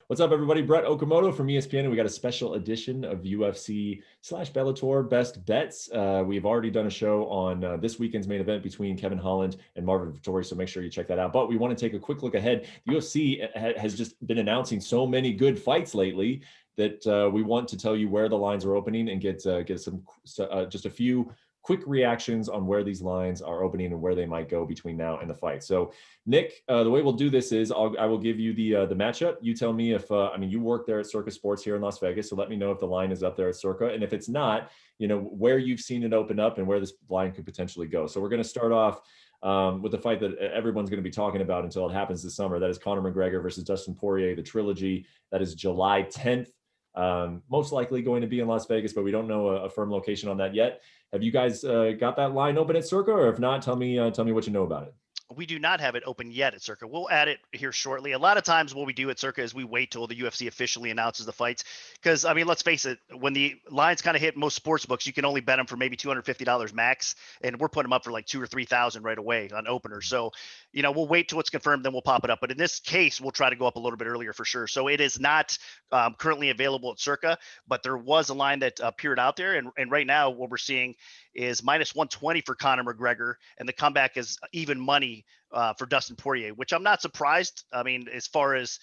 What's up, everybody? Brett Okamoto from ESPN, and we got a special edition of UFC/Bellator Best Bets. We've already done a show on this weekend's main event between Kevin Holland and Marvin Vettori, so make sure you check that out. But we want to take a quick look ahead. The UFC has just been announcing so many good fights lately that we want to tell you where the lines are opening and get some just a few quick reactions on where these lines are opening and where they might go between now and the fight. So, Nick, the way we'll do this is I will give you the matchup. You tell me if you work there at Circa Sports here in Las Vegas, so let me know if the line is up there at Circa, and if it's not, where you've seen it open up and where this line could potentially go. So we're going to start off with the fight that everyone's going to be talking about until it happens this summer. That is Conor McGregor versus Dustin Poirier, the trilogy. That is July 10th. Most likely going to be in Las Vegas, but we don't know a firm location on that yet. Have you guys got that line open at Circa, or if not, tell me what you know about it. We do not have it open yet at Circa. We'll add it here shortly. A lot of times what we do at Circa is we wait till the UFC officially announces the fights. Because, let's face it, when the lines kind of hit most sports books, you can only bet them for maybe $250 max. And we're putting them up for like $2,000 or $3,000 right away on opener. So, we'll wait till it's confirmed, then we'll pop it up. But in this case, we'll try to go up a little bit earlier for sure. So it is not currently available at Circa, but there was a line that appeared out there. And right now what we're seeing is minus 120 for Conor McGregor, and the comeback is even money for Dustin Poirier, which I'm not surprised. As far as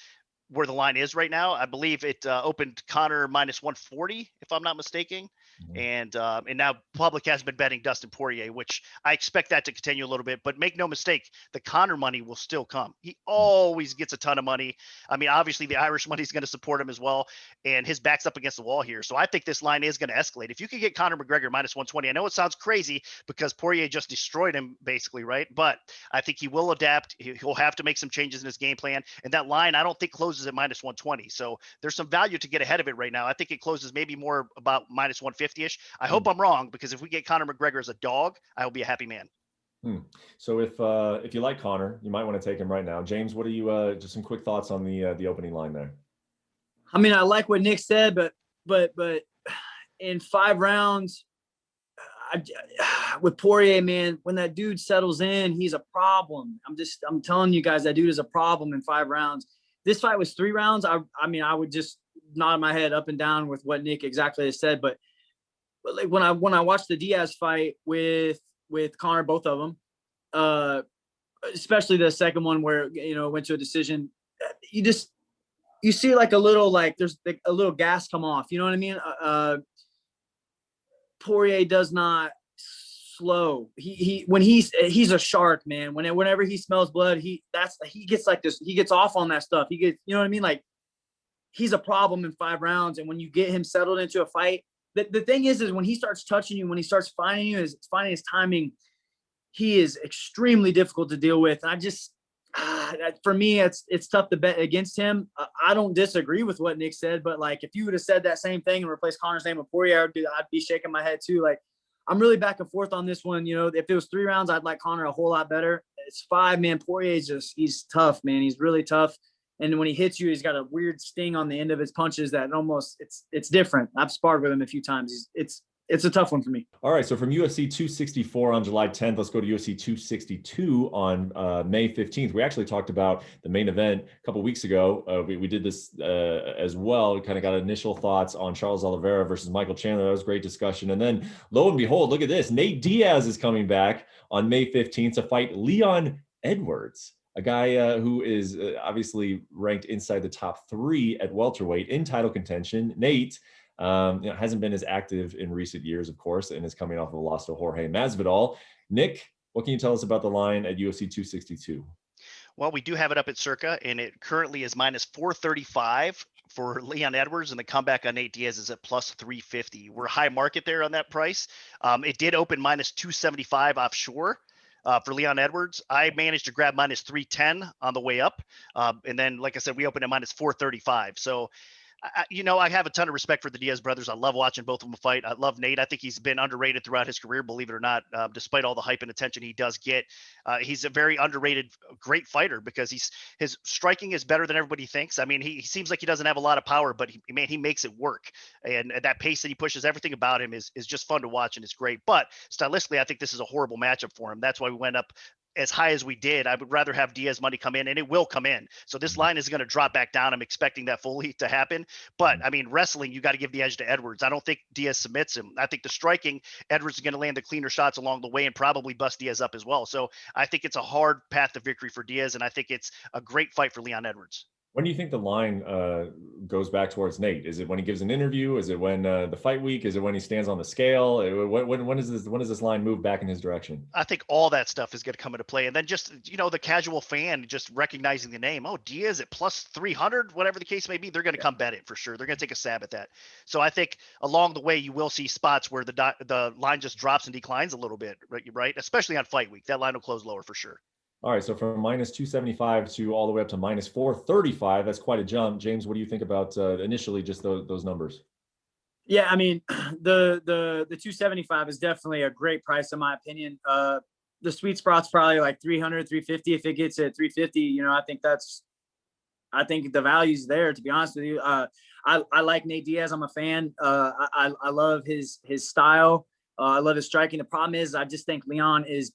where the line is right now, I believe it opened Conor minus 140, if I'm not mistaken. Mm-hmm. And now public has been betting Dustin Poirier, which I expect that to continue a little bit, but make no mistake, the Conor money will still come. He always gets a ton of money. Obviously the Irish money is going to support him as well, and his back's up against the wall here. So I think this line is going to escalate. If you could get Conor McGregor minus 120, I know it sounds crazy because Poirier just destroyed him basically, right? But I think he will adapt. He'll have to make some changes in his game plan, and that line I don't think closes at minus 120. So there's some value to get ahead of it right now. I think it closes maybe more about minus 150-ish. I hope I'm wrong, because if we get Conor McGregor as a dog, I will be a happy man. So if you like Conor, you might want to take him right now. James, what are you just some quick thoughts on the opening line there? I like what Nick said, but in 5 rounds, with Poirier, man, when that dude settles in, he's a problem. I'm telling you guys, that dude is a problem in 5 rounds. This fight was 3 rounds. I would just nod my head up and down with what Nick exactly has said. But like when I watched the Diaz fight with Conor, both of them, especially the second one where went to a decision, you see like a little, like there's like a little gas come off. You know what I mean? Poirier does not slow. He's a shark, man. Whenever he smells blood, he gets like this. He gets off on that stuff. He gets, you know what I mean? Like, he's a problem in 5 rounds. And when you get him settled into a fight, the thing is when he starts touching you, when he starts finding his timing, he is extremely difficult to deal with. And I just, for me, it's tough to bet against him. I don't disagree with what Nick said, but like, if you would have said that same thing and replaced Conor's name with Poirier, I'd be shaking my head too. Like, I'm really back and forth on this one. If it was 3 rounds, I'd like Conor a whole lot better. It's 5, man. Poirier's he's tough, man. He's really tough. And when he hits you, he's got a weird sting on the end of his punches that almost it's different. I've sparred with him a few times. It's a tough one for me. All right, so from UFC 264 on July 10th, let's go to UFC 262 on May 15th. We actually talked about the main event a couple weeks ago. We did this as well. We kind of got initial thoughts on Charles Oliveira versus Michael Chandler. That was a great discussion. And then lo and behold, look at this. Nate Diaz is coming back on May 15th to fight Leon Edwards, a guy who is obviously ranked inside the top 3 at welterweight in title contention. Nate hasn't been as active in recent years, of course, and is coming off of a loss to Jorge Masvidal. Nick, what can you tell us about the line at UFC 262? Well, we do have it up at Circa, and it currently is minus 435 for Leon Edwards, and the comeback on Nate Diaz is at plus 350. We're high market there on that price. It did open minus 275 offshore. For Leon Edwards, I managed to grab minus 310 on the way up. And then, like I said, we opened at minus 435. So, I have a ton of respect for the Diaz brothers. I love watching both of them fight. I love Nate. I think he's been underrated throughout his career, believe it or not, despite all the hype and attention he does get. He's a very underrated, great fighter because his striking is better than everybody thinks. He seems like he doesn't have a lot of power, but he makes it work. And that pace that he pushes, everything about him is just fun to watch, and it's great. But stylistically, I think this is a horrible matchup for him. That's why we went up as high as we did, I would rather have Diaz money come in, and it will come in. So this line is going to drop back down. I'm expecting that fully to happen. But I mean, wrestling, you got to give the edge to Edwards. I don't think Diaz submits him. I think the striking, Edwards is going to land the cleaner shots along the way and probably bust Diaz up as well. So I think it's a hard path to victory for Diaz, and I think it's a great fight for Leon Edwards. When do you think the line goes back towards Nate? Is it when he gives an interview? Is it when the fight week? Is it when he stands on the scale? When does this line move back in his direction? I think all that stuff is going to come into play. And then just, the casual fan just recognizing the name, oh, Diaz at plus 300, whatever the case may be, they're going to come bet it for sure. They're going to take a stab at that. So I think along the way, you will see spots where the line just drops and declines a little bit, right? Especially on fight week. That line will close lower for sure. All right, so from minus 275 to all the way up to minus 435, that's quite a jump. James, what do you think about initially just those numbers? Yeah, I mean, the 275 is definitely a great price in my opinion. The sweet spot's probably like 300, 350. If it gets at 350, I think the value's there, to be honest with you. I like Nate Diaz. I'm a fan. I love his style. I love his striking. The problem is I just think Leon is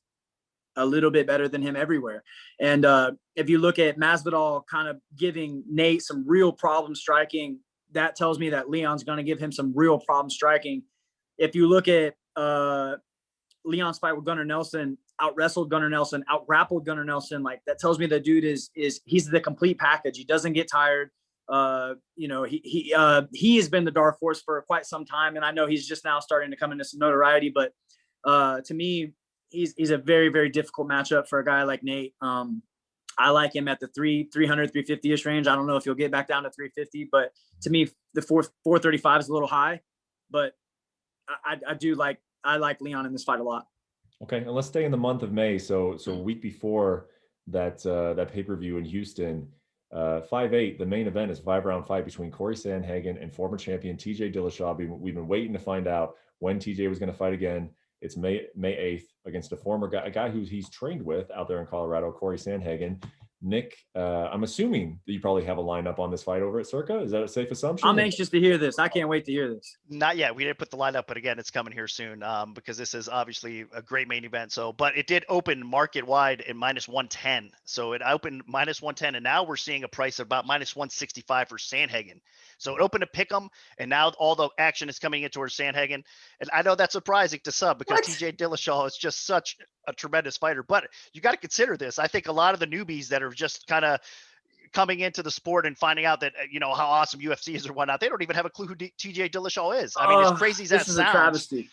a little bit better than him everywhere. And if you look at Masvidal kind of giving Nate some real problem striking, that tells me that Leon's going to give him some real problem striking. If you look at Leon's fight with Gunnar Nelson, out-wrestled Gunnar Nelson, out-grappled Gunnar Nelson, like that tells me the dude is he's the complete package. He doesn't get tired. He has been the dark horse for quite some time, and I know he's just now starting to come into some notoriety, but to me, he's a very, very difficult matchup for a guy like Nate. I like him at the 300, 350-ish range. I don't know if he'll get back down to 350, but to me, the 435 is a little high, but I like Leon in this fight a lot. Okay, and let's stay in the month of May. So a week before that pay-per-view in Houston, 5/8, the main event is a 5-round fight between Cory Sandhagen and former champion TJ Dillashaw. We've been waiting to find out when TJ was going to fight again. It's May 8th against a guy who he's trained with out there in Colorado, Cory Sandhagen. Nick, I'm assuming that you probably have a lineup on this fight over at Circa. Is that a safe assumption? I'm anxious to hear this. I can't wait to hear this. Not yet. We didn't put the lineup, but again, it's coming here soon because this is obviously a great main event. So, but it did open market wide at minus 110. So it opened minus 110, and now we're seeing a price of about minus 165 for Sandhagen. So it opened to pick 'em, and now all the action is coming in towards Sandhagen. And I know that's surprising to some because TJ Dillashaw is just such a tremendous fighter. But you got to consider this. I think a lot of the newbies that are just kind of coming into the sport and finding out that, how awesome UFC is or whatnot, they don't even have a clue who TJ Dillashaw is. I mean, as crazy as that sounds. This is a travesty.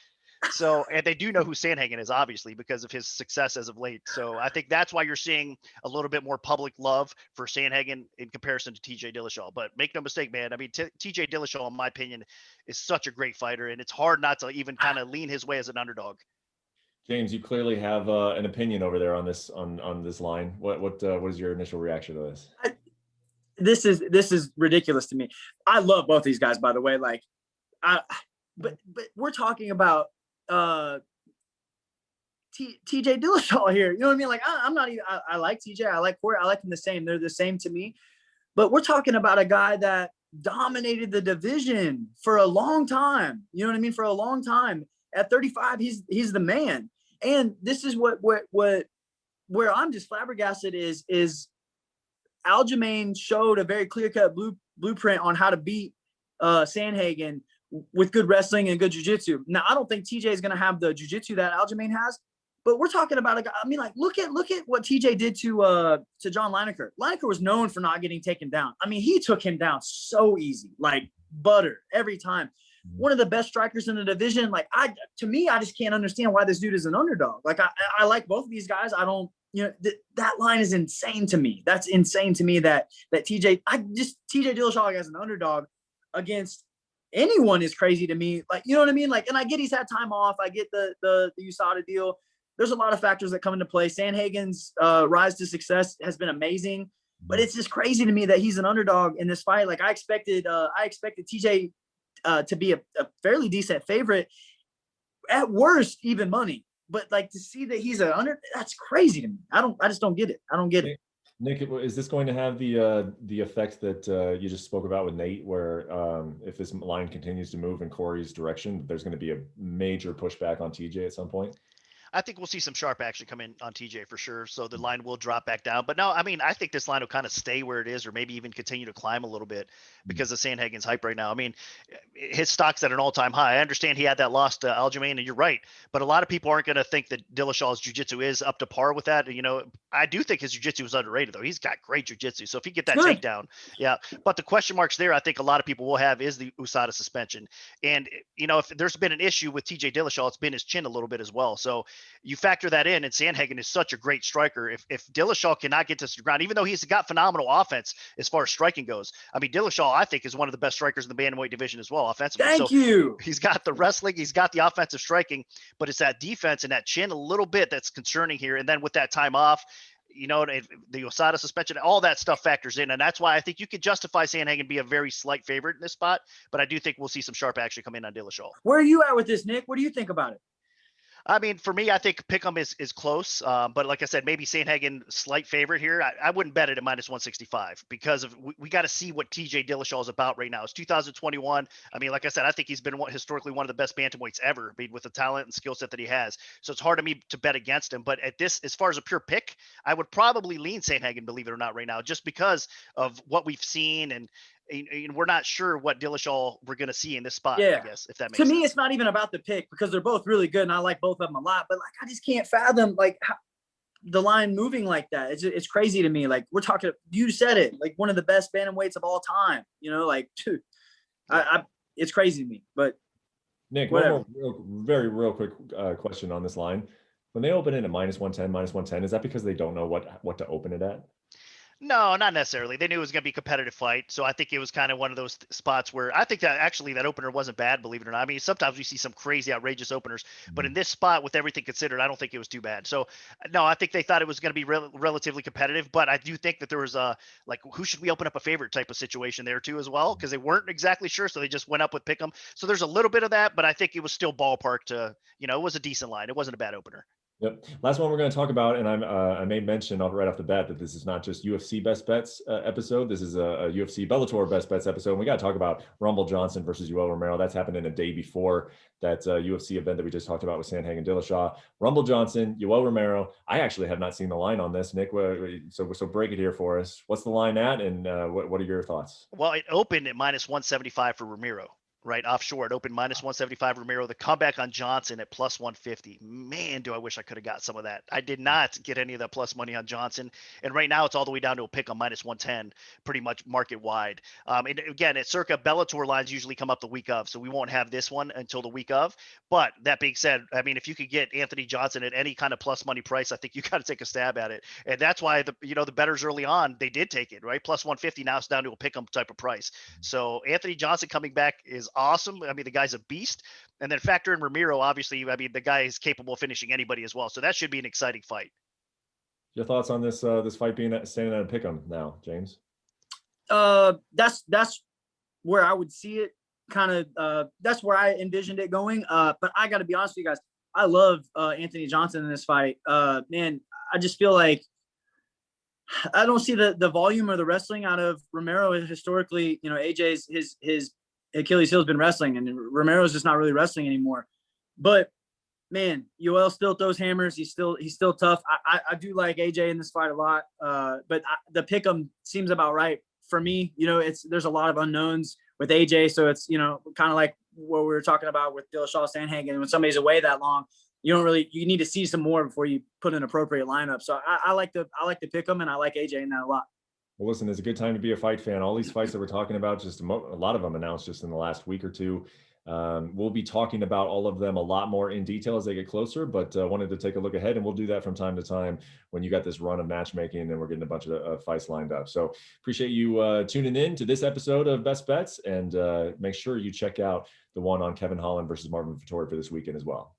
So, and they do know who Sandhagen is, obviously, because of his success as of late. So I think that's why you're seeing a little bit more public love for Sandhagen in comparison to TJ Dillashaw. But make no mistake, man. I mean, TJ Dillashaw, in my opinion, is such a great fighter, and it's hard not to even kind of lean his way as an underdog. James, you clearly have an opinion over there on this line. What is your initial reaction to this? This is ridiculous to me. I love both these guys, by the way. But we're talking about TJ Dillashaw here. You know what I mean? Like I'm not even. I like TJ. I like Cory. I like them the same. They're the same to me. But we're talking about a guy that dominated the division for a long time. You know what I mean? For a long time. At 35, he's the man. And this is where I'm just flabbergasted is Aljamain showed a very clear-cut blueprint on how to beat Sandhagen with good wrestling and good jiu-jitsu. Now, I don't think TJ is going to have the jiu-jitsu that Aljamain has, but we're talking about a guy. I mean, like, look at what TJ did to John Lineker. Lineker was known for not getting taken down. I mean, he took him down so easy, like butter every time. One of the best strikers in the division. Like I just can't understand why this dude is an underdog. Like I like both of these guys. I don't, that line is insane to me. That's insane to me that TJ Dillashaw as an underdog against anyone is crazy to me. Like, you know what I mean? Like, and I get he's had time off. I get the USADA deal. There's a lot of factors that come into play. Sandhagen's rise to success has been amazing, but it's just crazy to me that he's an underdog in this fight. Like I expected TJ to be a fairly decent favorite, at worst even money, but like to see that he's that's crazy to me. I just don't get it. I don't get it. Nick, is this going to have the effect that you just spoke about with Nate, where if this line continues to move in Cory's direction, there's going to be a major pushback on TJ at some point? I think we'll see some sharp action come in on TJ for sure. So the line will drop back down. But no, I mean, I think this line will kind of stay where it is, or maybe even continue to climb a little bit because of Sandhagen's hype right now. I mean, his stock's at an all-time high. I understand he had that loss to Aljamain, and you're right. But a lot of people aren't going to think that Dillashaw's jiu-jitsu is up to par with that. You know, I do think his jiu-jitsu is underrated, though. He's got great jiu-jitsu. So if he get that takedown, yeah. But the question marks there, I think a lot of people will have is the USADA suspension. And, you know, if there's been an issue with TJ Dillashaw, it's been his chin a little bit as well. So you factor that in, and Sandhagen is such a great striker. If Dillashaw cannot get to the ground, even though he's got phenomenal offense as far as striking goes, I mean, Dillashaw, I think, is one of the best strikers in the bantamweight division as well, offensively. Thank you. He's got the wrestling, he's got the offensive striking, but it's that defense and that chin a little bit that's concerning here. And then with that time off, you know, the USADA suspension, all that stuff factors in. And that's why I think you could justify Sandhagen be a very slight favorite in this spot. But I do think we'll see some sharp action come in on Dillashaw. Where are you at with this, Nick? What do you think about it? I mean, for me, I think Pick'em is close. But like I said, maybe Sandhagen slight favorite here. I wouldn't bet it at minus 165 because of we got to see what TJ Dillashaw is about right now. It's 2021. I mean, like I said, I think he's been historically one of the best bantamweights ever, I mean, with the talent and skill set that he has. So it's hard to me to bet against him. But at this, as far as a pure pick, I would probably lean Sandhagen, believe it or not, right now, just because of what we've seen and we're not sure what Dillashaw we're going to see in this spot, I guess, if that makes sense. To me, it's not even about the pick because they're both really good and I like both of them a lot, but like, I just can't fathom like the line moving like that. It's crazy to me. Like we're talking, you said it, like one of the best bantamweights of all time, you know, like, dude, it's crazy to me, but Nick, one more real quick question on this line. When they open it at minus 110, is that because they don't know what to open it at? No, not necessarily. They knew it was going to be a competitive fight. So I think it was kind of one of those spots where I think that actually that opener wasn't bad, believe it or not. I mean, sometimes we see some crazy, outrageous openers, but in this spot with everything considered, I don't think it was too bad. So no, I think they thought it was going to be relatively competitive, but I do think that there was like, who should we open up a favorite type of situation there too as well? Because they weren't exactly sure. So they just went up with Pick'em. So there's a little bit of that, but I think it was still ballpark to, you know, it was a decent line. It wasn't a bad opener. Yep. Last one we're going to talk about, and I may mention right off the bat that this is not just UFC Best Bets episode. This is a UFC Bellator Best Bets episode. And we got to talk about Rumble Johnson versus Yoel Romero. That's happened in a day before that UFC event that we just talked about with Sandhagen Dillashaw. Rumble Johnson, Yoel Romero. I actually have not seen the line on this, Nick. So break it here for us. What's the line at, and what are your thoughts? Well, it opened at minus 175 for Romero. Right offshore, it opened minus 175 Romero. The comeback on Johnson at plus 150. Man, do I wish I could have got some of that. I did not get any of that plus money on Johnson. And right now it's all the way down to a pick on minus 110, pretty much market wide. And again, at circa, Bellator lines usually come up the week of, so we won't have this one until the week of. But that being said, I mean, if you could get Anthony Johnson at any kind of plus money price, I think you got to take a stab at it. And that's why the bettors early on, they did take it, right? Plus 150. Now it's down to a pick 'em type of price. So Anthony Johnson coming back is awesome. I mean, the guy's a beast. And then factor in Romero, obviously, I mean, the guy is capable of finishing anybody as well. So that should be an exciting fight. Your thoughts on this fight standing at a pick'em now, James? That's where I would see it kind of, that's where I envisioned it going. But I got to be honest with you guys. I love Anthony Johnson in this fight. Man, I just feel like I don't see the volume or the wrestling out of Romero. Historically, you know, AJ's his Achilles heel has been wrestling, and Romero's just not really wrestling anymore. But man, Yoel still throws hammers. He's still tough. I do like AJ in this fight a lot. But the pick'em seems about right for me. You know, there's a lot of unknowns with AJ, so it's, you know, kind of like what we were talking about with Dillashaw Sandhagen. When somebody's away that long, you need to see some more before you put an appropriate lineup. So I like the pick'em, and I like AJ in that a lot. Well, listen, it's a good time to be a fight fan. All these fights that we're talking about, just a lot of them announced just in the last week or two. We'll be talking about all of them a lot more in detail as they get closer, but wanted to take a look ahead, and we'll do that from time to time when you got this run of matchmaking and we're getting a bunch of fights lined up. So appreciate you tuning in to this episode of Best Bets, and make sure you check out the one on Kevin Holland versus Marvin Vettori for this weekend as well.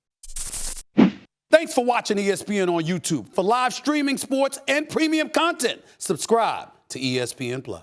Thanks for watching ESPN on YouTube. For live streaming sports and premium content, subscribe to ESPN+.